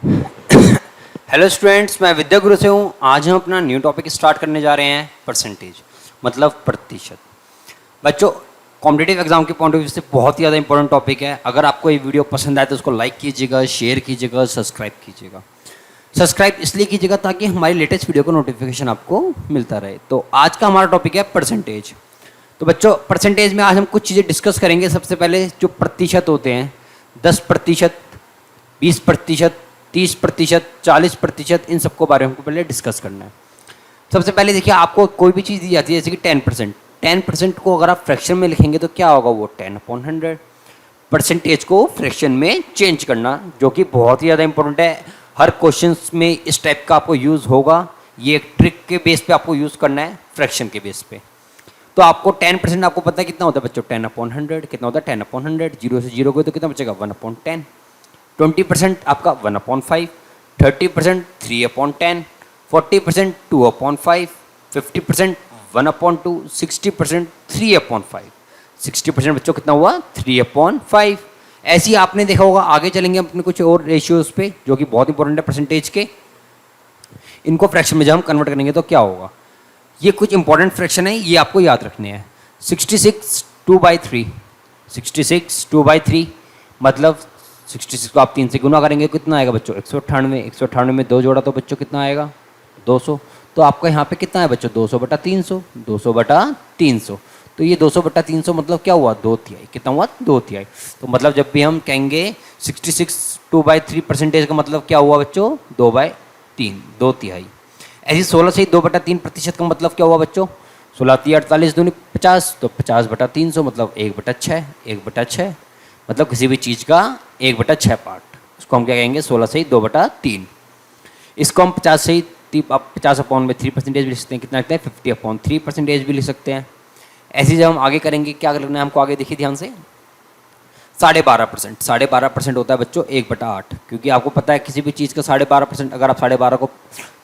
Hello students, मैं विद्या गुरु से हूँ। आज हम अपना न्यू टॉपिक स्टार्ट करने जा रहे हैं, परसेंटेज मतलब प्रतिशत। बच्चों, कॉम्पिटिटिव एग्जाम के पॉइंट ऑफ व्यू से बहुत ही ज़्यादा इंपॉर्टेंट टॉपिक है। अगर आपको ये वीडियो पसंद आए तो उसको लाइक कीजिएगा, शेयर कीजिएगा, सब्सक्राइब कीजिएगा। सब्सक्राइब इसलिए कीजिएगा ताकि हमारी लेटेस्ट वीडियो का नोटिफिकेशन आपको मिलता रहे। तो आज का हमारा टॉपिक है परसेंटेज। तो बच्चों, परसेंटेज में आज हम कुछ चीज़ें डिस्कस करेंगे। सबसे पहले जो प्रतिशत होते हैं, 10%, 20%, 30%, 40%, इन सबको बारे में हमको पहले डिस्कस करना है। सबसे पहले देखिए, आपको कोई भी चीज़ दी जाती है जैसे कि 10%। 10% को अगर आप फ्रैक्शन में लिखेंगे तो क्या होगा, वो 10/100। परसेंटेज को फ्रैक्शन में चेंज करना, जो कि बहुत ही ज़्यादा इंपॉर्टेंट है। हर क्वेश्चन में इस टाइप का आपको यूज़ होगा। ये एक ट्रिक के बेस पे आपको यूज़ करना है, फ्रैक्शन के बेस पे। तो आपको 10% आपको पता है कितना होता है बच्चों, 10/100 कितना होता है, 10/100। 0 से 0 गए तो कितना बचेगा, 1/10। 20% आपका 1/5, 30% 3/10, 40% 2/5, 50% 1/2, 60% 3/5। 60% बच्चों कितना हुआ, 3/5। ऐसे ही आपने देखा होगा। आगे चलेंगे अपने कुछ और रेशियोज पे जो कि बहुत इंपॉर्टेंट है परसेंटेज के। इनको फ्रैक्शन में जब हम कन्वर्ट करेंगे तो क्या होगा, ये कुछ इंपॉर्टेंट फ्रैक्शन है, ये आपको याद रखने हैं। 66 2/3, 66 2/3 मतलब 66 को आप 3 से गुना करेंगे कितना आएगा बच्चों, 198। 198 में 2 जोड़ा तो बच्चों कितना आएगा, 200। तो आपका यहाँ पे कितना है बच्चों, 200/300। 200/300 तो ये 200/300 मतलब क्या हुआ, 2/3। कितना हुआ, 2/3। तो मतलब जब भी हम कहेंगे 66 2/3 परसेंटेज का मतलब क्या हुआ बच्चों, 2/3, 2/3। ऐसे 16 से 2/3% का मतलब क्या हुआ बच्चों, 16 × 48 दूनी 50, तो 50/300 मतलब 1/6। 1/6 मतलब किसी भी चीज़ का 1/6 पार्ट, उसको हम क्या कहेंगे, 16 से 2/3। इसको हम 50 से 50/3% भी लिख सकते हैं। कितना लिखते हैं, 50/3% भी लिख सकते हैं। ऐसे जब हम आगे करेंगे, क्या करना है हमको, आगे देखिए ध्यान से। 12.5%, 12.5% होता है बच्चों 1/8। क्योंकि आपको पता है किसी भी चीज़ का 12.5%, अगर आप 12.5 को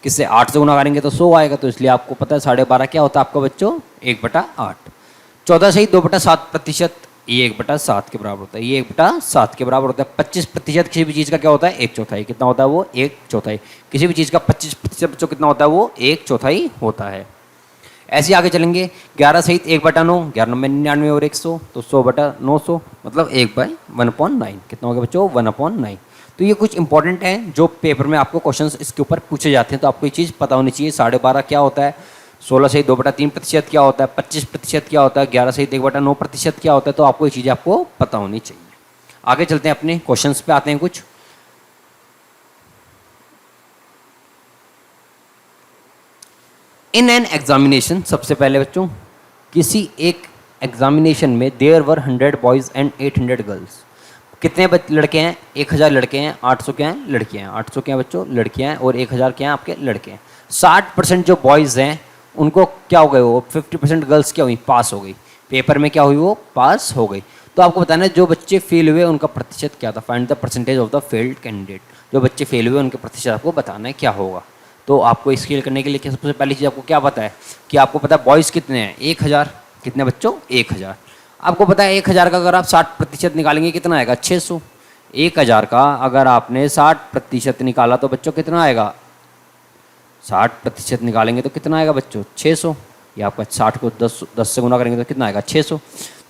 किससे 8 से गुना करेंगे तो 100 आएगा। तो इसलिए आपको पता है 12.5 क्या होता है आपका बच्चों, 1/8। 14 से 2/7%, ये 1/7 के बराबर होता है। ये 1/7 के बराबर होता है। 25% किसी भी चीज़ का क्या होता है, 1/4। कितना होता है वो, 1/4। किसी भी चीज़ का 25% बच्चों कितना होता है, वो 1/4 होता है। ऐसे आगे चलेंगे। 11 सहित 1/9, 11 में 99 और 100 तो 100/900 मतलब 1/1/9। कितना हो गया बच्चों, 1/9। तो ये कुछ इंपॉर्टेंट है जो पेपर में आपको क्वेश्चंस इसके ऊपर पूछे जाते हैं। तो आपको ये चीज़ पता होनी चाहिए। 12.5 क्या होता है, 16 से 2/3% क्या होता है, 25% क्या होता है, 11 से 1/9% क्या होता है। तो आपको ये चीज़ें आपको पता होनी चाहिए। आगे चलते हैं, अपने क्वेश्चन पे आते हैं कुछ। इन एन एग्जामिनेशन, सबसे पहले बच्चों किसी एक एग्जामिनेशन में there were 100 boys and 800 girls. कितने लड़के हैं, 1000 लड़के हैं, 800 क्या हैं, लड़कियाँ हैं। 800 क्या हैं बच्चों, लड़कियाँ हैं, और 1000 क्या हैं आपके लड़के हैं। 60% जो बॉयज़ हैं उनको क्या हो गए, वो 50% गर्ल्स क्या हुई, पास हो गई। पेपर में क्या हुई, वो पास हो गई। तो आपको बताना है जो बच्चे फेल हुए उनका प्रतिशत क्या था। Find the percentage of the failed candidate. जो बच्चे फेल हुए उनके प्रतिशत आपको बताना है क्या होगा। तो आपको स्केल करने के लिए सबसे पहली चीज़ आपको क्या पता है, कि आपको पता है बॉयज़ कितने हैं, 1000। कितने बच्चों, 1000। आपको पता है 1000 का अगर आप 60% निकालेंगे कितना आएगा, 600। 1000 का अगर आपने 60% निकाला तो बच्चों कितना आएगा, 60% निकालेंगे तो कितना आएगा बच्चों, 600। या आपका 60 को 10 से गुना करेंगे तो कितना आएगा, 600।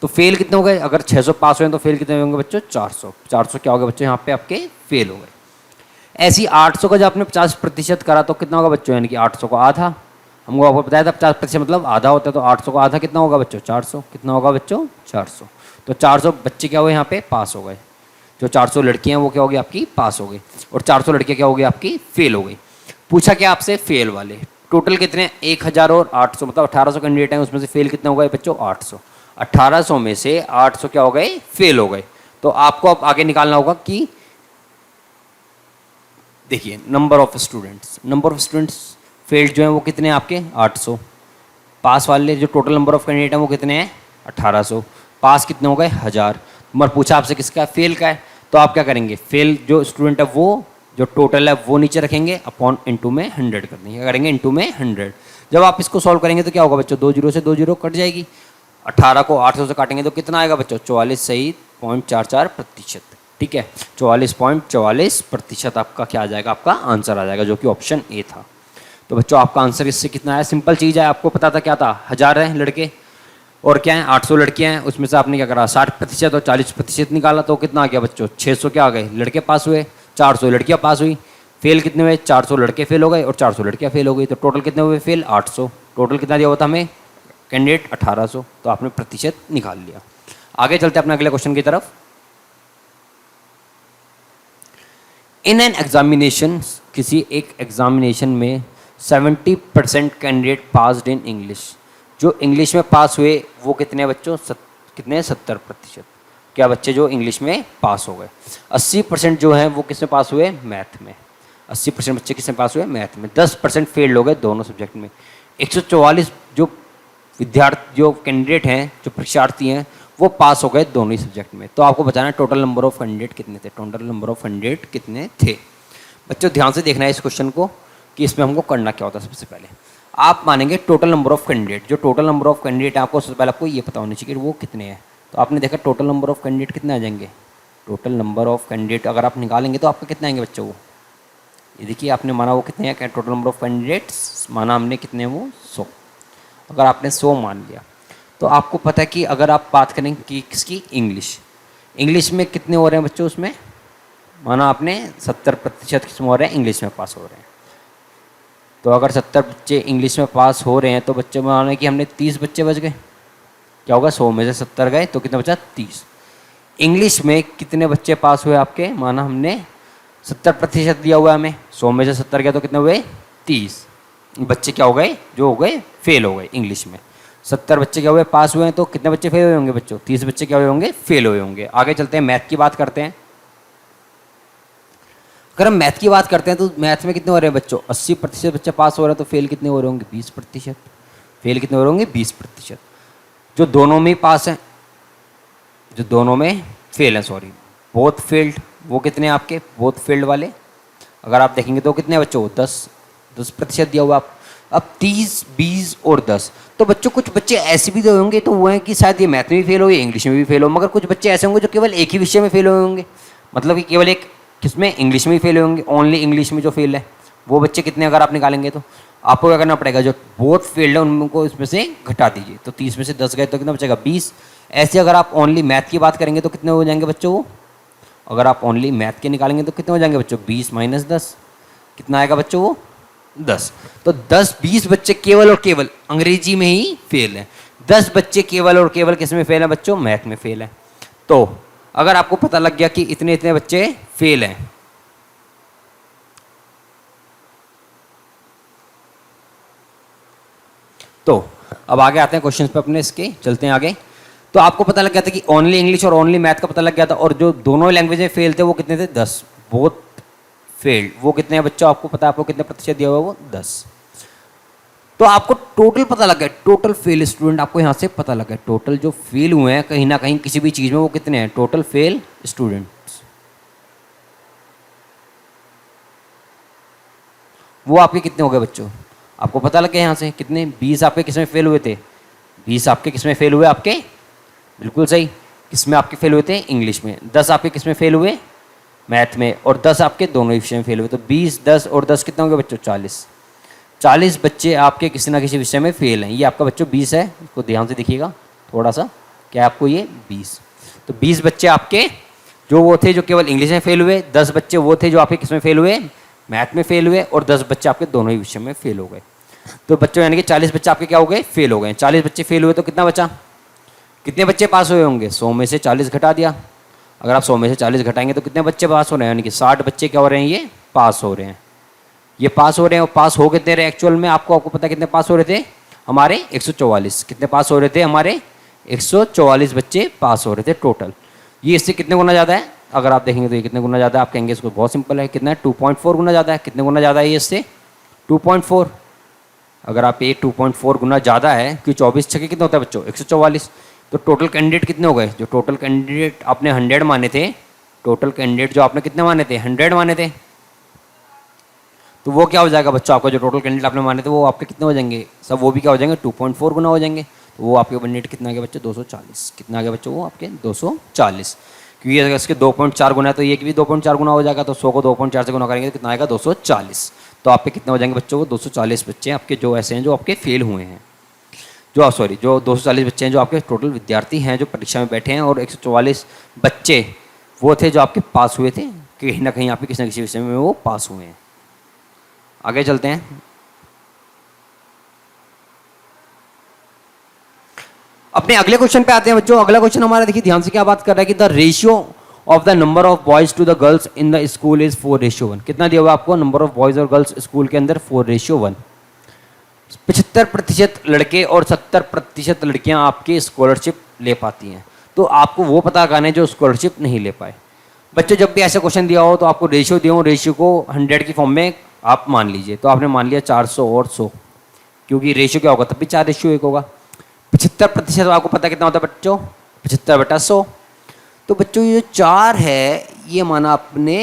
तो फेल कितने हो गए, अगर 600 पास हुए तो फेल कितने होंगे बच्चों, 400। 400 क्या हो गया बच्चों, यहाँ पे आपके फेल हो गए। ऐसी 800 का जब आपने 50% करा तो कितना होगा बच्चों, यानी कि 800 को आधा। हमको आपको बताया था 50% मतलब आधा होता है। तो 800 का आधा कितना होगा बच्चों, 400। कितना होगा बच्चों, 400। तो 400 बच्चे क्या हुए यहाँ पे, पास हो गए। जो 400 लड़कियाँ हैं वो क्या हो गई आपकी, पास हो गई। और 400 लड़कियाँ क्या हो गई आपकी, फेल हो गई। पूछा क्या आपसे, फेल वाले टोटल कितने, 1000 और 800 मतलब 1800 कैंडिडेट हैं। उसमें से फेल कितने हो गए बच्चों, 800। 1800 में से 800 क्या हो गए, फेल हो गए। तो आपको अब आगे निकालना होगा कि देखिए नंबर ऑफ स्टूडेंट्स फेल्ड जो है वो कितने हैं आपके, 800। पास वाले जो टोटल नंबर ऑफ कैंडिडेट हैं वो कितने हैं, 1800। पास कितने हो गए, 1000। मगर पूछा आपसे किसका, फेल का है। तो आप क्या करेंगे, फेल जो स्टूडेंट है वो जो टोटल है वो नीचे रखेंगे, अपॉन इंटू में 100 कर देंगे। क्या करेंगे, इंटू में 100। जब आप इसको सॉल्व करेंगे तो क्या होगा बच्चों, 2 जीरो से 2 जीरो कट जाएगी। 18 को 800 से काटेंगे तो कितना आएगा बच्चों, 44 सही 0.44%। ठीक है, 44.44% आपका क्या आ जाएगा, आपका आंसर आ जाएगा, जो कि ऑप्शन ए था। तो बच्चों आपका आंसर इससे कितना है, सिंपल चीज़ है, आपको पता था क्या था, 1000 है लड़के और क्या है 800 लड़कियां हैं, उसमें से आपने क्या करा 60% और 40% निकाला, तो कितना आ गया बच्चों 600 क्या आ गए लड़के पास हुए, 400 लड़कियां पास हुई। फेल कितने हुए, 400 लड़के फेल हो गए और 400 लड़कियां फेल हो गई, तो टोटल कितने हुए फेल 800। टोटल कितना दिया हुआ था हमें कैंडिडेट 1800, तो आपने प्रतिशत निकाल लिया। आगे चलते हैं अपने अगले क्वेश्चन की तरफ। इन एन एग्जामिनेशन, किसी एक एग्जामिनेशन में 70% कैंडिडेट पास्ड इन इंग्लिश, जो इंग्लिश में पास हुए वो कितने बच्चों, कितने 70%, क्या बच्चे जो इंग्लिश में पास हो गए। 80% जो हैं वो किस में पास हुए, मैथ में। 80% बच्चे किस में पास हुए, मैथ में। 10% फेल्ड हो गए दोनों सब्जेक्ट में। 144 जो विद्यार्थी, जो कैंडिडेट हैं, जो परीक्षार्थी हैं, वो पास हो गए दोनों ही सब्जेक्ट में। तो आपको बताना है टोटल नंबर ऑफ कैंडिडेट कितने थे, टोटल नंबर ऑफ कैंडिडेट कितने थे। बच्चों ध्यान से देखना है इस क्वेश्चन को कि इसमें हमको करना क्या होता है। सबसे पहले आप मानेंगे टोटल नंबर ऑफ कैंडिडेट, जो टोटल नंबर ऑफ कैंडिडेट है आपको सबसे पहले आपको ये पता होना चाहिए कि वो कितने हैं। तो आपने देखा टोटल नंबर ऑफ कैंडिडेट कितने आ जाएंगे, टोटल नंबर ऑफ कैंडिडेट अगर आप निकालेंगे तो आपके कितने आएंगे बच्चों, वो ये देखिए आपने माना वो कितने हैं, टोटल नंबर ऑफ कैंडिडेट्स माना हमने कितने, वो 100। अगर आपने 100 मान लिया तो आपको पता है कि अगर आप बात करें कि किसकी, इंग्लिश में कितने हो रहे हैं बच्चों, उसमें माना आपने 70% किसमें हो रहे हैं, इंग्लिश में पास हो रहे हैं। तो अगर 70 बच्चे इंग्लिश में पास हो रहे हैं तो बच्चे माने कि हमने 30 बच्चे बच गए, क्या होगा 100 में से 70 गए तो कितना बचा 30। इंग्लिश में कितने बच्चे पास हुए आपके, माना हमने 70% दिया हुआ है हमें, 100 में से 70 गया तो कितने हुए 30 बच्चे क्या हो गए, जो हो गए फेल हो गए इंग्लिश में। 70 बच्चे क्या हुए पास हुए हैं, तो कितने बच्चे फेल हुए होंगे बच्चों, 30 बच्चे क्या हुए होंगे, फेल हुए होंगे। आगे चलते हैं मैथ की बात करते हैं। अगर हम मैथ की बात करते हैं तो मैथ में कितने हो रहे हैं बच्चों, 80% बच्चे पास हो रहे हैं, तो फेल कितने हो रहे होंगे 20%। फेल कितने हो रहे होंगे 20%। जो दोनों में पास हैं, जो दोनों में फेल हैं, सॉरी बोथ फेल्ड, वो कितने हैं आपके बोथ फेल्ड वाले, अगर आप देखेंगे तो कितने बच्चों 10% दिया हुआ। आप अब 30, 20 और 10, तो बच्चों कुछ बच्चे ऐसे भी होंगे तो वो हैं कि शायद ये मैथ में भी फेल हो, ये इंग्लिश में भी फेल हो, मगर कुछ बच्चे ऐसे होंगे जो केवल एक ही विषय में फेल हुए होंगे, मतलब कि केवल एक किसमें, इंग्लिश में ही फेल होंगे, ओनली इंग्लिश में जो फेल है वो बच्चे कितने अगर आप निकालेंगे तो आपको क्या करना पड़ेगा, जो बोथ फेल्ड है उनको इसमें से घटा दीजिए, तो 30 में से 10 गए तो कितना बचेगा 20। ऐसे अगर आप ओनली मैथ की बात करेंगे तो कितने हो जाएंगे बच्चों, वो अगर आप ओनली मैथ के निकालेंगे तो कितने हो जाएंगे बच्चों 20 - 10 कितना आएगा बच्चों, वो 10। तो 10-20 बच्चे केवल और केवल अंग्रेजी में ही फेल हैं, 10 बच्चे केवल और केवल किस में फेल हैं बच्चों, मैथ में फेल हैं। तो अगर आपको पता लग गया कि इतने इतने बच्चे फेल हैं, तो अब आगे आते हैं क्वेश्चन पे अपने, इसके चलते हैं आगे। तो आपको पता लग गया था कि ओनली इंग्लिश और ओनली मैथ का पता लग गया था, और जो दोनों लैंग्वेज में फेल थे वो कितने थे 10, बोथ फेल्ड, वो कितने हैं बच्चों, आपको पता है आपको कितने प्रतिशत दिया हुआ है, वो 10। तो आपको टोटल पता लग गया, टोटल फेल स्टूडेंट आपको यहाँ से पता लग गया, टोटल जो फेल हुए हैं कहीं ना कहीं किसी भी चीज़ में वो कितने हैं, टोटल फेल स्टूडेंट्स वो आपके कितने हो गए बच्चों, आपको पता लग गया यहाँ से कितने, 20 आपके किस में फेल हुए थे, 20 आपके किस में फेल हुए आपके, बिल्कुल सही, किस में आपके फेल हुए थे, इंग्लिश में। 10 आपके किस में फेल हुए, मैथ में, और 10 आपके दोनों ही विषय में फेल हुए। तो 20, 10 और 10 कितना हो गया बच्चों 40 बच्चे आपके किसी ना किसी विषय में फेल हैं। ये आपका बच्चों 20 है, इसको ध्यान से देखिएगा थोड़ा सा, क्या आपको ये 20, तो 20 बच्चे आपके जो वो थे जो केवल इंग्लिश में फेल हुए, 10 बच्चे वो थे जो आपके किस में फेल हुए, मैथ में फेल हुए, और 10 बच्चे आपके दोनों ही विषय में फेल हो गए। तो बच्चों यानी कि 40 बच्चे आपके क्या हो गए, फेल हो गए। 40 बच्चे फेल हुए तो कितना बचा, कितने बच्चे पास हुए होंगे, 100 में से 40 घटा दिया। अगर आप 100 में से 40 घटाएंगे तो कितने बच्चे पास हो रहे हैं, यानी कि 60 बच्चे क्या हो रहे हैं, ये पास हो रहे हैं, ये पास हो रहे हैं। और पास हो कितने रहे एक्चुअल में, आपको पता है कितने पास हो रहे थे हमारे 144, कितने पास हो रहे थे हमारे 144 बच्चे पास हो रहे थे टोटल। ये इससे कितने गुना ज़्यादा है, अगर आप देखेंगे तो ये कितने गुना ज़्यादा है, आप कहेंगे इसको बहुत सिंपल है, कितना है 2.4 गुना ज़्यादा है। कितने गुना ज़्यादा है ये इससे, 2.4। अगर आप ये 2.4 गुना ज़्यादा है कि 24 छक्के कितना होता है बच्चों 144, तो टोटल कैंडिडेट कितने हो गए, जो टोटल कैंडिडेट आपने 100 माने थे, टोटल कैंडिडेट जो आपने कितने माने थे 100 माने थे, तो वो क्या हो जाएगा बच्चों, आपका जो टोटल कैंडिडेट आपने माने थे वो आपके कितने हो जाएंगे सब, वो भी क्या हो जाएंगे 2.4 गुना हो जाएंगे। तो वो आपके कैंडिडेट कितना आ गया बच्चों 240, कितना आ गया बच्चों वो आपके 240। क्योंकि अगर इसके 2.4 गुना है तो ये भी 2.4 गुना हो जाएगा, तो 100 को 2.4 से गुना करेंगे तो कितना आएगा 240। तो आपके कितने हो जाएंगे बच्चों को 240 बच्चे आपके जो ऐसे हैं जो आपके फेल हुए हैं, जो 240 बच्चे हैं जो आपके टोटल विद्यार्थी हैं जो परीक्षा में बैठे हैं, और 144 बच्चे वो थे जो आपके पास हुए थे, कहीं ना कहीं आपके किसी न किसी विषय में वो पास हुए हैं। आगे चलते हैं। अपने अगले क्वेश्चन पे आते हैं बच्चों। अगला क्वेश्चन हमारा देखिए ध्यान से क्या बात कर रहा है कि the ratio of the number of boys to the girls in the school is 4:1। कितना दिया हुआ आपको नंबर ऑफ बॉयज और गर्ल्स स्कूल के अंदर 4:1। 75% लड़के और 70% लड़कियां आपकी स्कॉलरशिप ले पाती हैं। तो आपको वो पता करना है जो स्कॉलरशिप नहीं ले पाए। बच्चों जब भी ऐसा क्वेश्चन दिया हो तो आपको रेशियो दिया हो, रेशियो को 100 की फॉर्म में आप मान लीजिए। तो आपने मान लिया 400 और 100, क्योंकि रेशियो क्या होगा तब भी 4:1 होगा। 75% आपको पता कितना होता है बच्चों 75/100। तो बच्चों ये 4 है ये माना आपने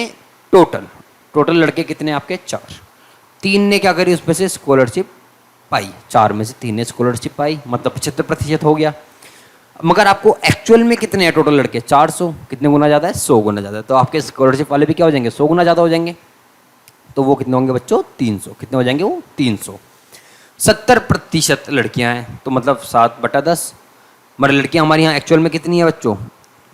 टोटल लड़के कितने आपके 4। 3 ने क्या करी उसमें से स्कॉलरशिप पाई, 4 में से 3 ने स्कॉलरशिप पाई, मतलब 75% हो गया। मगर आपको एक्चुअल में कितने हैं टोटल लड़के 400, कितने गुना ज़्यादा है 100 गुना ज़्यादा है। तो आपके स्कॉलरशिप वाले भी क्या हो जाएंगे 100 गुना ज़्यादा हो जाएंगे। तो वो कितने होंगे बच्चों 300। कितने हो जाएंगे वो 300। 70% लड़कियां हैं तो मतलब 7/10। मगर लड़कियां हमारे यहाँ एक्चुअल में कितनी है बच्चों,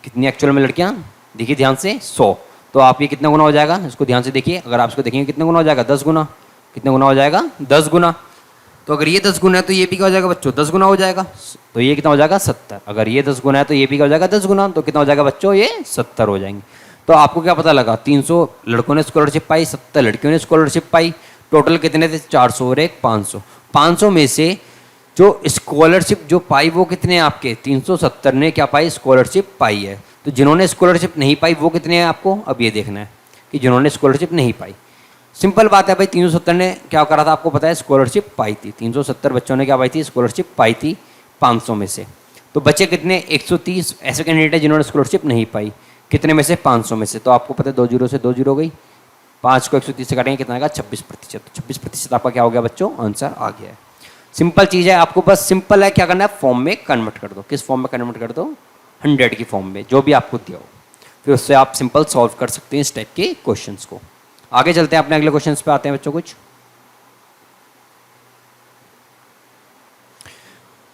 कितनी एक्चुअल में लड़कियां देखिए ध्यान से 100। तो आप ये कितना गुना हो जाएगा इसको ध्यान से देखिए। अगर आप इसको देखेंगे कितना गुना हो जाएगा 10 गुना। कितना गुना हो जाएगा 10 गुना। तो अगर ये 10 गुना है तो ये भी क्या हो जाएगा बच्चों 10 गुना हो जाएगा। तो ये कितना हो जाएगा 70। अगर ये 10 गुना है तो ये भी क्या हो जाएगा 10 गुना। तो कितना हो जाएगा बच्चों ये 70 हो जाएंगे। तो आपको क्या पता लगा 300 लड़कों ने स्कॉलरशिप पाई, 70 लड़कियों ने स्कॉलरशिप पाई। टोटल कितने थे 400 और 1 500। 500 में से जो स्कॉलरशिप जो पाई वो कितने हैं आपके 370 ने क्या पाई स्कॉलरशिप पाई है। तो जिन्होंने स्कॉलरशिप नहीं पाई वो कितने हैं आपको अब ये देखना है कि जिन्होंने स्कॉलरशिप नहीं पाई। सिंपल बात है भाई 370 ने क्या करा था आपको पता है स्कॉलरशिप पाई थी। 370 बच्चों ने क्या पाई थी स्कॉलरशिप पाई थी 500 में से। तो बच्चे कितने 130 ऐसे कैंडिडेट हैं जिन्होंने स्कॉलरशिप नहीं पाई। कितने में से 500 में से। तो आपको पता है 2 जीरो से 2 जीरो गई, 5 को 130 से काटेंगे कितना आएगा 26%। 26% आपका क्या हो गया बच्चों आंसर आ गया है। सिंपल चीज़ है, आपको बस सिंपल है क्या करना है फॉर्म में कन्वर्ट कर दो। किस फॉर्म में कन्वर्ट कर दो 100 की फॉर्म में जो भी आपको दिया हो, फिर उससे आप सिंपल सॉल्व कर सकते हैं इस टाइप के क्वेश्चंस को। आगे चलते हैं अपने अगले क्वेश्चंस पे आते हैं बच्चों। कुछ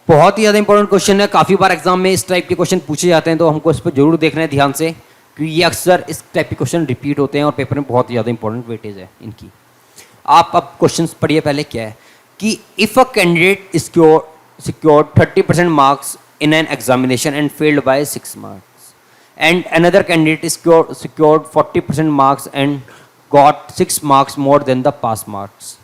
बहुत ही ज़्यादा इंपॉर्टेंट क्वेश्चन है, काफ़ी बार एग्जाम में इस टाइप के क्वेश्चन पूछे जाते हैं तो हमको इस पर जरूर देखना है ध्यान से, क्योंकि ये अक्सर इस टाइप के क्वेश्चन रिपीट होते हैं और पेपर में बहुत ही ज़्यादा इंपॉर्टेंट वेटेज है इनकी। आप अब क्वेश्चन पढ़िए पहले क्या है कि if a candidate secured 30% marks in an examination and failed by 6 marks and another candidate secured 40% marks and got 6 marks more than the pass marks,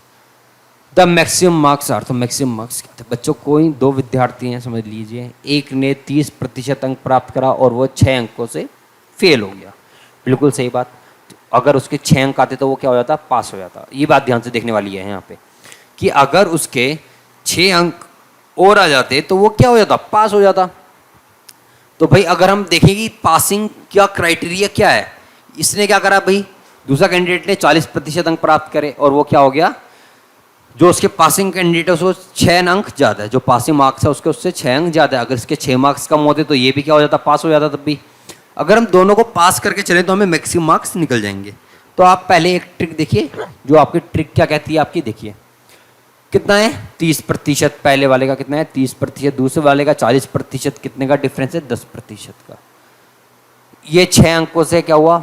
the maximum marks are. तो मैक्सिमम मार्क्स क्या थे बच्चों, कोई 2 विद्यार्थी हैं समझ लीजिए, एक ने 30% अंक प्राप्त करा और वो 6 अंकों से फेल हो गया। बिल्कुल सही बात, अगर उसके 6 अंक आते तो वो क्या हो जाता पास हो जाता। ये बात ध्यान से देखने वाली है यहाँ पे कि अगर उसके 6 अंक और आ जाते तो वो क्या हो जाता पास हो जाता। तो भाई अगर हम देखें कि पासिंग क्या क्राइटेरिया क्या है, इसने क्या करा भाई दूसरा कैंडिडेट ने 40% अंक प्राप्त करे और वो क्या हो गया जो उसके पासिंग कैंडिडेट है उसको 6 अंक ज़्यादा है, जो पासिंग मार्क्स है उसके उससे 6 अंक ज़्यादा है। अगर इसके 6 मार्क्स कम होते तो ये भी क्या हो जाता पास हो जाता। तब भी अगर हम दोनों को पास करके चलें तो हमें मैक्सिमम मार्क्स निकल जाएंगे। तो आप पहले एक ट्रिक देखिए, जो आपकी ट्रिक क्या कहती है आपकी देखिए कितना है 30%, पहले वाले का कितना है 30%, दूसरे वाले का 40%, कितने का डिफरेंस है 10% का। ये 6 अंकों से क्या हुआ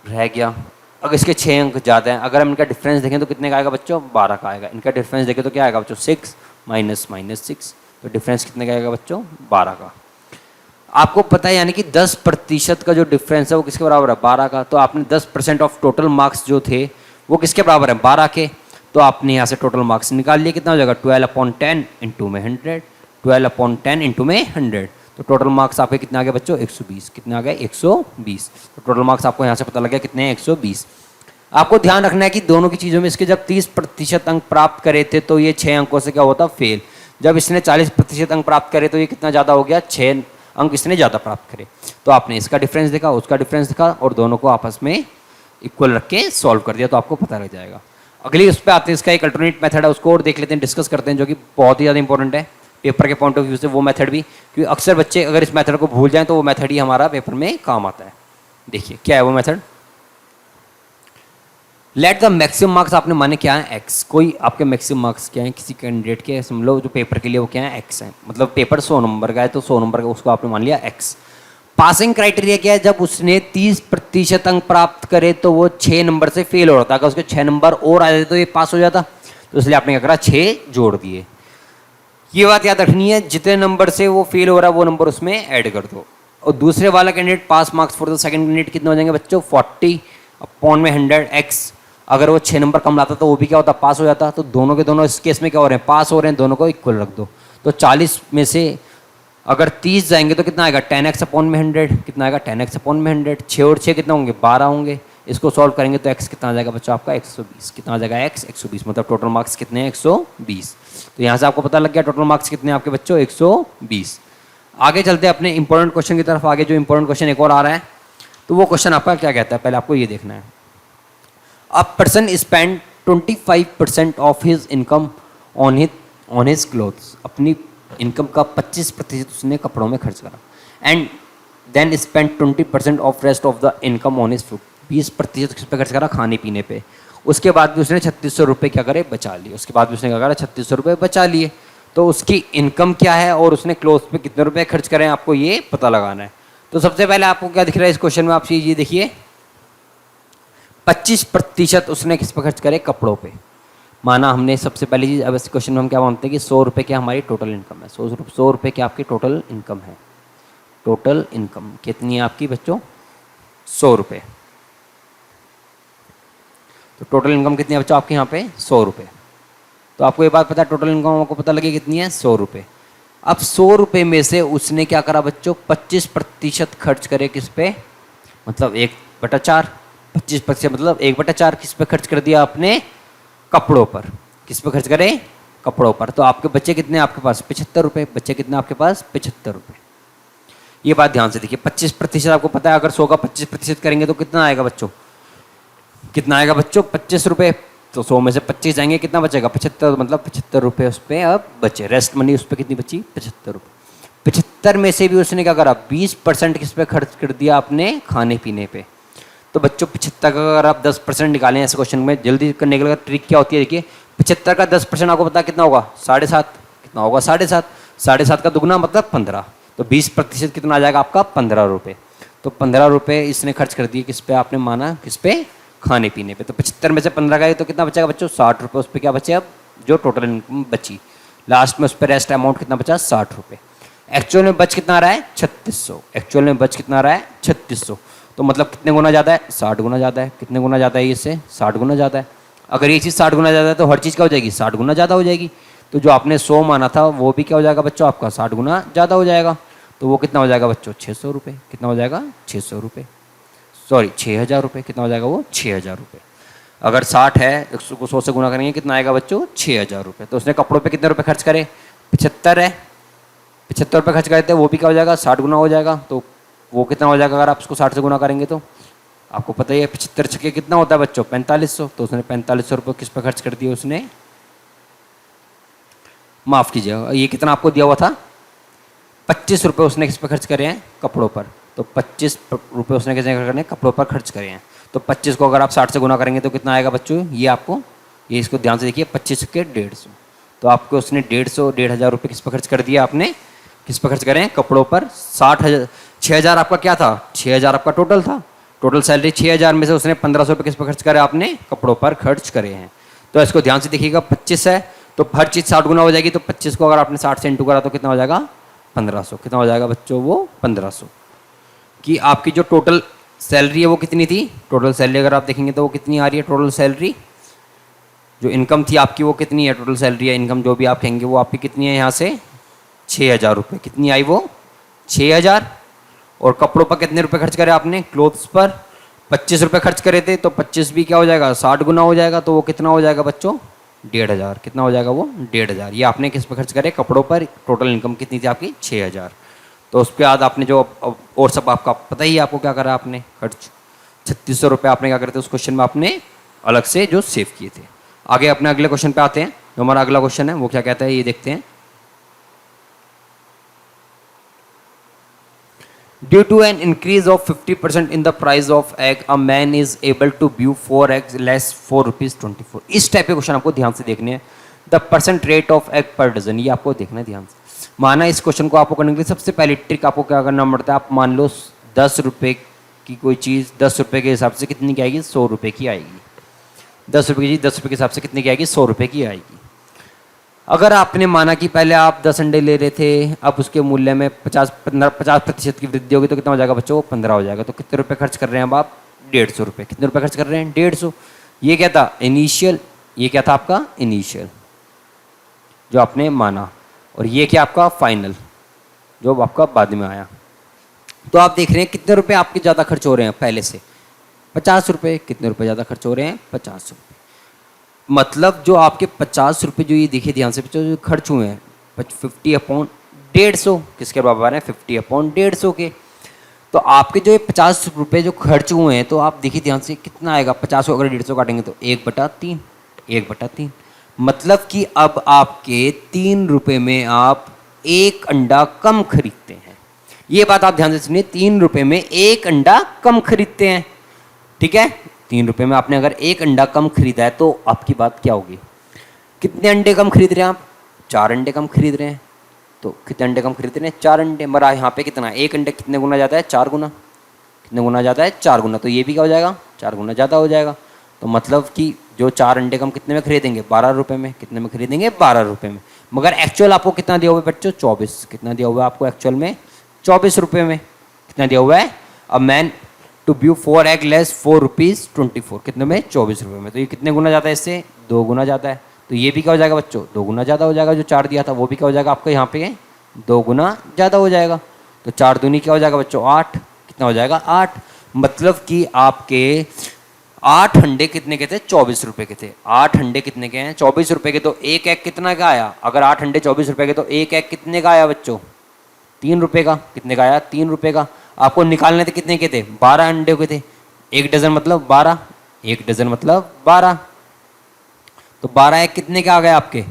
रह गया। अगर इसके 6 अंक ज़्यादा हैं, अगर हम इनका डिफरेंस देखें तो कितने का आएगा बच्चों 12 का आएगा। इनका डिफरेंस देखें तो क्या आएगा बच्चों 6 माइनस 6, तो डिफरेंस कितने का आएगा बच्चों 12 का। आपको पता है यानी कि 10% का जो डिफरेंस है वो किसके बराबर है 12 का। तो आपने 10% ऑफ टोटल मार्क्स जो थे वो किसके बराबर है 12 के। तो आपने यहाँ से टोटल मार्क्स निकाल लिए, कितना हो जाएगा 12/10 इंटू में 100, 12/10 इंटू में 100। तो टोटल मार्क्स आपके कितने आ गए बच्चों 120। कितने आ गए 120। तो टोटल मार्क्स आपको यहाँ से पता लग गया कितने हैं 120। आपको ध्यान रखना है कि दोनों की चीज़ों में इसके जब 30% अंक प्राप्त करे थे तो ये 6 अंकों से क्या होता फेल। जब इसने 40% अंक प्राप्त करे तो ये कितना ज़्यादा हो गया 6 अंक इसने ज़्यादा प्राप्त करे। तो आपने इसका डिफरेंस देखा उसका डिफरेंस देखा और दोनों को आपस में इक्वल रख के सॉल्व कर दिया तो आपको पता लग जाएगा। अगली उस पर आते हैं, इसका एक अल्टरनेट मेथड है उसको और देख लेते हैं, डिस्कस करते हैं, जो कि बहुत ही ज़्यादा इंपॉर्टेंट है। पेपर के पॉइंट ऑफ व्यू से वो मेथड भी, क्योंकि अक्सर बच्चे अगर इस मेथड को भूल जाएं तो वो मेथड ही हमारा पेपर में काम आता है। देखिए क्या है वो method. Let the maximum marks, आपने माने क्या है एक्स, कोई आपके मैक्सिमम मार्क्स क्या है किसी कैंडिडेट के, समझ लो जो पेपर के लिए वो क्या है एक्स है, मतलब पेपर 100 नंबर का है तो 100 नंबर का उसको आपने मान लिया एक्स। पासिंग क्राइटेरिया क्या है, जब उसने 30% अंक प्राप्त करे तो वो 6 नंबर से फेल हो रहा था, अगर उसके 6 नंबर और आ जाते तो ये पास हो जाता, तो इसलिए आपने क्या करा 6 जोड़ दिए। ये बात याद रखनी है, जितने नंबर से वो फेल हो रहा है वो नंबर उसमें ऐड कर दो। और दूसरे वाला candidate pass marks for the second candidate कितने हो जाएंगे बच्चों, 40 अपॉन में 100 एक्स। अगर वो 6 नंबर कम लाता तो वो भी क्या होता, पास हो जाता। तो दोनों के दोनों इस केस में क्या हो रहे हैं, पास हो रहे हैं, दोनों को इक्वल रख दो। तो 40 में से अगर 30 जाएंगे तो कितना आएगा 10x अपॉन में 100, कितना आएगा 10x अपॉन में 100। 6 और 6 कितना होंगे 12 होंगे। इसको सॉल्व करेंगे तो x कितना आ जाएगा बच्चों आपका 120, कितना आ जाएगा x 120, मतलब टोटल मार्क्स कितने हैं 120। तो यहाँ से आपको पता लग गया टोटल मार्क्स कितने हैं आपके बच्चों 120। आगे चलते हैं अपने इंपॉर्टेंट क्वेश्चन की तरफ। आगे जो इंपॉर्टेंट क्वेश्चन एक और आ रहा है, तो वो क्वेश्चन आपका क्या कहता है, पहले आपको ये देखना है। A person spend 25% of his income on his clothes, अपनी इनकम का 25% उसने कपड़ों में खर्च करा। And then spend 20% of rest of the income on his food, 20% किस पे खर्च करा, खाने पीने पे। उसके बाद भी उसने 3600 रुपये क्या करे, बचा लिए। उसके बाद भी उसने क्या करा 3600 रुपये बचा लिए। तो उसकी इनकम क्या है और उसने क्लोथ पे कितने रुपए खर्च करें, आपको ये पता लगाना है। तो सबसे पहले आपको क्या दिख रहा है इस क्वेश्चन में, आप ये देखिए 25% उसने किस पे खर्च करे, कपड़ों पे। माना हमने सबसे पहली चीज़, अब इस क्वेश्चन में हम क्या मानते हैं कि 100 रुपये क्या हमारी टोटल इनकम है, 100 रुपये क्या आपकी टोटल इनकम है। टोटल इनकम कितनी है आपकी बच्चों 100 रुपये। तो टोटल इनकम कितनी है बच्चों आपके यहाँ पे 100 रुपये। तो आपको ये बात पता है टोटल इनकम आपको पता लगे कितनी है 100 रुपये। अब 100 रुपये में से उसने क्या करा बच्चों 25% खर्च करे किस पे, मतलब 1/4। 25% मतलब 1/4 किस पे खर्च कर दिया आपने, कपड़ों पर। किस पे खर्च करे, कपड़ों पर। तो आपके बच्चे कितने आपके पास 75 रुपये, बच्चे कितने आपके पास 75 रुपये। ये बात ध्यान से देखिए, 25% आपको पता है, अगर 100 का 25% करेंगे तो कितना आएगा बच्चों, कितना आएगा बच्चों 25 रुपये। तो 100 में से 25 जाएंगे कितना बचेगा 75, मतलब 75 रुपये उस पर अब बचे। रेस्ट मनी उस पर कितनी बची 75 रुपये। 75 में से भी उसने क्या करा 20% किस पे खर्च कर दिया अपने खाने पीने पे। तो बच्चों 75 का अगर आप 10% निकालें ऐसे क्वेश्चन में जल्दी करने के लिए ट्रिक क्या होती है, देखिए 75 का 10% आपको पता कितना होगा 7.5, कितना होगा 7.5, 7.5 का दुगना मतलब 15। तो 20% कितना आ जाएगा आपका 15 रुपये। तो 15 रुपये इसने खर्च कर दिए किस पे, आपने माना किस पे, खाने पीने पे। तो 75 में से 15 का तो कितना बचेगा बच्चों 60 रुपये। उस पर क्या बचे अब जो टोटल इनकम बची, लास्ट में उस पर रेस्ट अमाउंट कितना बचा 60 रुपये। एक्चुअल में बच कितना आ रहा है 3600, एक्चुअल में बच कितना आ रहा है 3600। तो मतलब कितने गुना ज़्यादा है 60 गुना ज़्यादा है। कितने गुना ज़्यादा है इससे 60 गुना ज़्यादा है। अगर ये चीज़ 60 गुना ज़्यादा है तो हर चीज़ क्या हो जाएगी 60 गुना ज़्यादा हो जाएगी। तो जो आपने 100 माना था वो भी क्या हो जाएगा बच्चों आपका 60 गुना ज़्यादा हो जाएगा। तो वो कितना हो जाएगा बच्चों 600 रुपये। कितना हो जाएगा 600 रुपये, सॉरी 6000 रुपये। कितना हो जाएगा वो 6000 रुपये। अगर 60 है 100 से गुना करेंगे कितना आएगा बच्चों 6000 रुपये। तो उसने कपड़ों पे कितने रुपए खर्च करे 75 है, 75 रुपये खर्च करते हैं, वो भी क्या हो जाएगा 60 गुना हो जाएगा। तो वो कितना हो जाएगा अगर आप उसको 60 से गुना करेंगे तो आपको पता ही है 75 छक्के कितना होता है बच्चों 4500। तो उसने 4500 रुपये किस पे खर्च कर दिए उसने, माफ़ कीजिएगा ये कितना आपको दिया हुआ था 25 रुपये उसने किस पे खर्च करे हैं कपड़ों पर। तो 25 रुपये उसने किस करने कपड़ों पर खर्च करे हैं। तो 25 को अगर आप 60 से गुना करेंगे तो कितना आएगा बच्चों, ये आपको ये इसको ध्यान से देखिए 25 के 150। तो आपको उसने 1,500 रुपये किस पर खर्च कर दिया आपने, किस पर खर्च करें कपड़ों पर। 6000 आपका क्या था 6000 आपका टोटल था, टोटल सैलरी 6000 में से उसने 1500 रुपये किस पर खर्च करे आपने कपड़ों पर खर्च करे हैं। तो इसको ध्यान से देखिएगा 25 है तो हर चीज़ 60 गुना हो जाएगी। तो 25 को अगर आपने 60 से इंटू करा तो कितना हो जाएगा 1500। कितना हो जाएगा बच्चों वो 1500 कि आपकी जो टोटल सैलरी है वो कितनी थी। टोटल सैलरी अगर आप देखेंगे तो वो कितनी आ रही है, टोटल सैलरी जो इनकम थी आपकी वो कितनी है, टोटल सैलरी या इनकम जो भी आप कहेंगे वो आपकी कितनी है यहाँ से 6000 रुपये। कितनी आई वो 6000। और कपड़ों पर कितने रुपए खर्च करे आपने, क्लोथ्स पर 25 रुपये खर्च करे थे। तो 25 भी क्या हो जाएगा 60 गुना हो जाएगा। तो वो कितना हो जाएगा बच्चों 1500। कितना हो जाएगा वो 1500। ये आपने किस पर खर्च करे कपड़ों पर। टोटल इनकम कितनी थी आपकी 6000। तो उसके बाद आपने जो और सब आपका पता ही आपको क्या करा आपने खर्च 3600 रुपये आपने क्या करे थे उस क्वेश्चन में आपने अलग से जो सेव किए थे। आगे अपने अगले क्वेश्चन पे आते हैं। जो हमारा अगला क्वेश्चन है वो क्या कहता है ये देखते हैं। Due to an increase of 50% in the price of egg a man is able to view 4 eggs less 4 rupees 24। इस टाइप के क्वेश्चन आपको ध्यान से देखने हैं। The percent rate of egg per dozen, ये आपको देखना है ध्यान से। माना इस क्वेश्चन को आपको करने के लिए सबसे पहली ट्रिक आपको क्या करना पड़ता है, आप मान लो 10 रुपये की कोई चीज़ 10 रुपये के हिसाब से कितनी की आएगी, 100 रुपये की आएगी। 10 रुपये की चीज़ 10 रुपये के हिसाब से कितनी की आएगी, 100 रुपये की आएगी। अगर आपने माना कि पहले आप 10 अंडे ले रहे थे, अब उसके मूल्य में 50% की वृद्धि होगी तो कितना हो जाएगा बच्चों, 15 हो जाएगा। तो कितने रुपए खर्च कर रहे हैं अब आप, 150 रुपये। कितने रुपए खर्च कर रहे हैं, 150। ये क्या था, इनिशियल। ये क्या था आपका इनिशियल जो आपने माना, और ये क्या आपका फाइनल जो आपका बाद में आया। तो आप देख रहे हैं कितने रुपए आपके ज़्यादा खर्च हो रहे हैं पहले से, 50 रुपये। कितने रुपए ज़्यादा खर्च हो रहे हैं, 50 रुपये। मतलब जो आपके 50 रुपये जो ये देखिए ध्यान से बच्चों जो खर्च हुए हैं 50/150, किसके बराबर है, 50/150 के। तो आपके जो ये 50 रुपये जो खर्च हुए हैं, तो आप देखिए ध्यान से कितना आएगा, 50 को अगर 150 काटेंगे तो 1/3, 1/3। मतलब कि अब आपके 3 रुपये में आप एक अंडा कम खरीदते हैं। ये बात आप ध्यान से सुनिए, 3 रुपये में एक अंडा कम खरीदते हैं, ठीक है। 3 रुपये में आपने अगर एक अंडा कम खरीदा है तो आपकी बात क्या होगी, कितने अंडे कम खरीद रहे हैं आप, 4 अंडे कम खरीद रहे हैं। तो कितने अंडे कम खरीद रहे हैं, 4 अंडे। मरा यहाँ पे कितना, एक अंडे कितने गुना जाता है, 4 गुना। कितने गुना जाता है, 4 गुना। तो ये भी क्या हो जाएगा, 4 गुना ज़्यादा हो जाएगा। तो मतलब कि जो 4 अंडे कम कितने में खरीदेंगे, 12 रुपये में। कितने में खरीदेंगे, 12 रुपये में। मगर एक्चुअल आपको कितना दिया हुआ है बच्चों, 24। कितना दिया हुआ है आपको एक्चुअल में, 24 रुपये में। कितना दिया हुआ है, a man to view 4 egg less 4 rupees 24। कितने में, 24 रुपये में। तो ये कितने गुना जाता है, इससे 2 गुना जाता है। तो ये भी क्या हो जाएगा बच्चों, 2 गुना ज़्यादा हो जाएगा। जो 4 दिया था वो भी क्या हो जाएगा आपका यहाँ पे 2 गुना ज़्यादा हो जाएगा। तो 4 दूनी क्या हो जाएगा बच्चों, 8। कितना हो जाएगा, 8। मतलब कि आपके 8 अंडे कितने के थे, 24 रुपये के थे। 8 अंडे कितने के हैं, 24 रुपये के। तो एक एग कितना का आया, अगर 8 अंडे 24 रुपये के तो एक एग कितने का आया बच्चों, 3 रुपये का। कितने का आया, 3 रुपये का। आपको निकालने थे कितने के थे, 12 अंडे के थे। एक डजन मतलब 12, एक डजन मतलब 12। तो 12 एग कितने का आ गए आपके,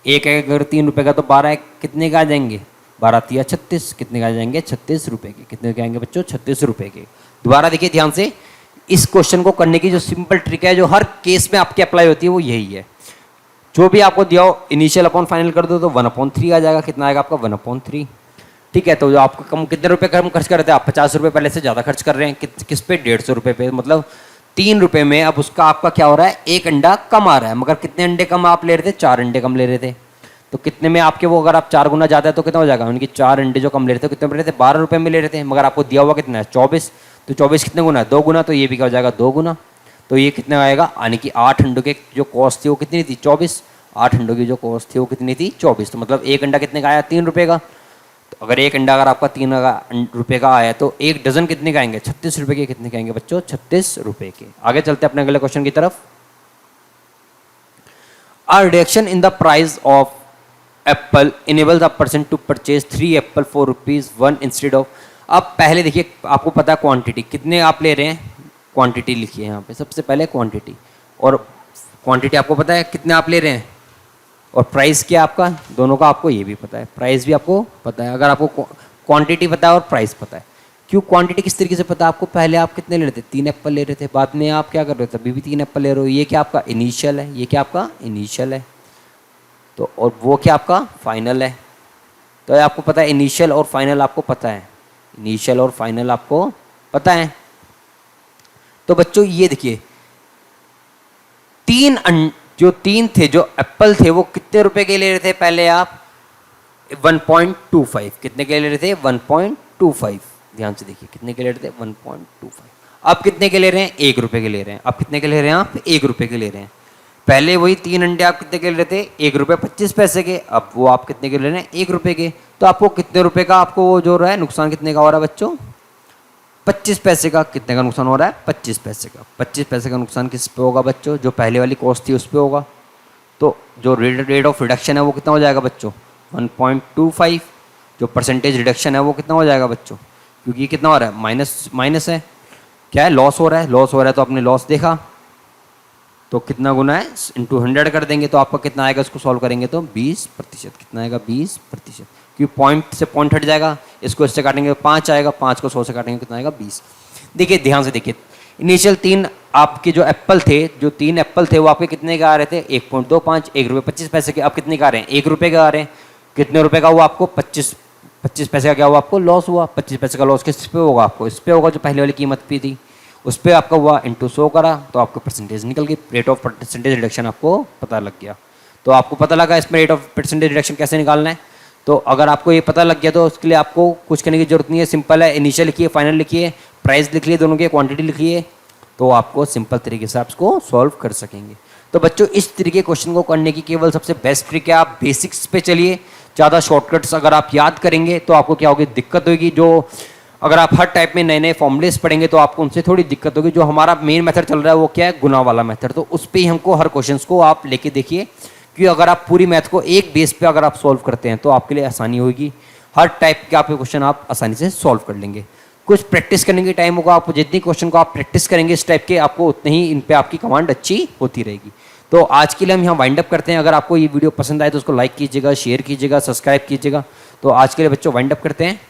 एक एग अगर 3 रुपये का तो 12 एग कितने का आ जाएंगे, 12 तिया 36। कितने का आ जाएंगे, 36 रुपये के। कितने के आएंगे बच्चों, 36 रुपये के। दोबारा देखिए ध्यान से, इस क्वेश्चन को करने की जो सिंपल ट्रिक है जो हर केस में आपके अप्लाई होती है वो यही है। जो भी आपको दिया हो इनिशियल अपॉन फाइनल कर दो तो 1/3 आ जाएगा। कितना आएगा आपका, 1/3। ठीक है। तो जो आपको कम कितने रुपए कम खर्च कर रहे थे आप, 50 रुपये पहले से ज़्यादा खर्च कर रहे हैं। किस पे, 150 रुपये पे। मतलब 3 रुपये में अब उसका आपका क्या हो रहा है, एक अंडा कम आ रहा है। मगर कितने अंडे कम आप ले रहे थे, 4 अंडे कम ले रहे थे। तो कितने में आपके वो, अगर आप 4 गुना ज़्यादा है तो कितना हो जाएगा, उनकी 4 अंडे जो कम ले रहे थे कितने में ले रहे थे, 12 रुपये में ले रहे थे। मगर आपको दिया हुआ कितना है, 24। तो 24 कितने गुना है, 2 गुना। तो ये भी क्या हो जाएगा, 2 गुना। तो ये कितने आएगा, यानी कि 8 अंडों के जो कॉस्ट थी वो कितनी थी, 24। 8 अंडों की जो कॉस्ट थी वो कितनी थी, 24। तो मतलब एक अंडा कितने का आया, 3 रुपये का। तो अगर एक अंडा अगर आपका 3 रुपये का आया तो एक डजन कितने का आएंगे, 36 रुपये के। कितने के आएंगे बच्चों, 36 रुपये के। आगे चलते हैं अपने अगले क्वेश्चन की तरफ। A reduction in the price of apple enables a person to purchase 3 apple for ₹1 instead of. अब पहले देखिए, आपको पता है क्वांटिटी कितने आप ले रहे हैं, क्वांटिटी लिखिए यहाँ पे सबसे पहले क्वांटिटी। और क्वांटिटी आपको पता है कितने आप ले रहे हैं, और प्राइस क्या आपका, दोनों का आपको ये भी पता है, प्राइस भी आपको पता है। अगर आपको क्वांटिटी पता है और प्राइस पता है, क्यों क्वांटिटी किस तरीके से पता है आपको, पहले आप कितने ले रहे थे, 3 एप्पल ले रहे थे, बाद में आप क्या कर रहे थे, अभी भी 3 एप्पल ले रहे हो। ये क्या आपका इनिशियल है, ये क्या आपका इनिशियल है। तो और वो क्या आपका फाइनल है। तो आपको पता है इनिशियल और फाइनल आपको पता है, इनिशियल और फाइनल आपको पता है। तो बच्चों ये देखिए, जो 3 थे जो एप्पल थे वो कितने रुपए के ले रहे थे पहले आप, 1.25। कितने के ले रहे थे, 1.25। ध्यान से देखिए कितने के ले रहे थे, 1.25। अब कितने के ले रहे हैं, 1 रुपए के ले रहे हैं। अब कितने के ले रहे हैं आप, 1 रुपए के ले रहे हैं। पहले वही 3 अंडे आप कितने के ले रहे थे, 1 रुपये 25 पैसे के। अब वो आप कितने के ले रहे हैं, 1 रुपये के। तो आपको कितने रुपए का आपको वो जो रहा है नुकसान कितने का हो रहा है बच्चों, 25 पैसे का। कितने का नुकसान हो रहा है, 25 पैसे का। 25 पैसे का नुकसान किस पे होगा बच्चों, जो पहले वाली कॉस्ट थी उस पे होगा। तो जो रेट ऑफ रिडक्शन है वो कितना हो जाएगा बच्चों, 1.25। जो परसेंटेज रिडक्शन है वो कितना हो जाएगा बच्चों, क्योंकि कितना हो रहा है, माइनस है, क्या है, लॉस हो रहा है। लॉस हो रहा है तो आपने लॉस देखा, तो कितना गुना है, इंटू 100 कर देंगे तो आपका कितना आएगा, इसको सॉल्व करेंगे तो 20%। कितना आएगा, 20%। क्योंकि पॉइंट से पॉइंट हट जाएगा, इसको इससे काटेंगे 5 आएगा, 5 को 100 से काटेंगे कितना आएगा 20। देखिए ध्यान से देखिए, इनिशियल 3 आपके जो एप्पल थे, जो 3 एप्पल थे वो आपके कितने का आ रहे थे 1.25, 1 रुपये 25 पैसे के। अब कितने का आ रहे हैं 1 रुपये का आ रहे हैं। कितने रुपए का हुआ आपको 25 पैसे का क्या हुआ आपको लॉस हुआ। 25 पैसे का लॉस किस पे होगा आपको, इस पे होगा जो पहले वाली कीमत पे थी, उस पर आपका हुआ इंटू 100 करा तो आपको परसेंटेज निकल गई, रेट ऑफ परसेंटेज रिडक्शन आपको पता लग गया। तो आपको पता लगा इसमें रेट ऑफ परसेंटेज रिडक्शन कैसे निकालना है। तो अगर आपको ये पता लग गया तो उसके लिए आपको कुछ करने की जरूरत नहीं है, सिंपल है, इनिशियल लिखिए, फाइनल लिखिए, प्राइस लिखिए, दोनों की क्वांटिटी लिखिए, तो आपको सिंपल तरीके से आप इसको सॉल्व कर सकेंगे। तो बच्चों इस तरीके क्वेश्चन को करने की केवल सबसे बेस्ट ट्रिक है, आप बेसिक्स पे चलिए। ज़्यादा शॉर्टकट्स अगर आप याद करेंगे तो आपको क्या होगी, दिक्कत होगी। जो अगर आप हर टाइप में नए नए फॉर्मुलेस पढ़ेंगे तो आपको उनसे थोड़ी दिक्कत होगी। जो हमारा मेन मेथड चल रहा है वो क्या है, गुना वाला मेथड, तो उस पर ही हमको हर क्वेश्चन को आप लेके देखिए, क्योंकि अगर आप पूरी मैथ को एक बेस पे अगर आप सॉल्व करते हैं तो आपके लिए आसानी होगी, हर टाइप के आपके क्वेश्चन आप आसानी से सॉल्व कर लेंगे। कुछ प्रैक्टिस करने की टाइम होगा, आपको जितनी क्वेश्चन को आप प्रैक्टिस करेंगे इस टाइप के, आपको उतने ही इन पे आपकी कमांड अच्छी होती रहेगी। तो आज के लिए हम यहाँ वाइंड अप करते हैं। अगर आपको ये वीडियो पसंद आए तो उसको लाइक कीजिएगा, शेयर कीजिएगा, सब्सक्राइब कीजिएगा। तो आज के लिए बच्चों वाइंड अप करते हैं।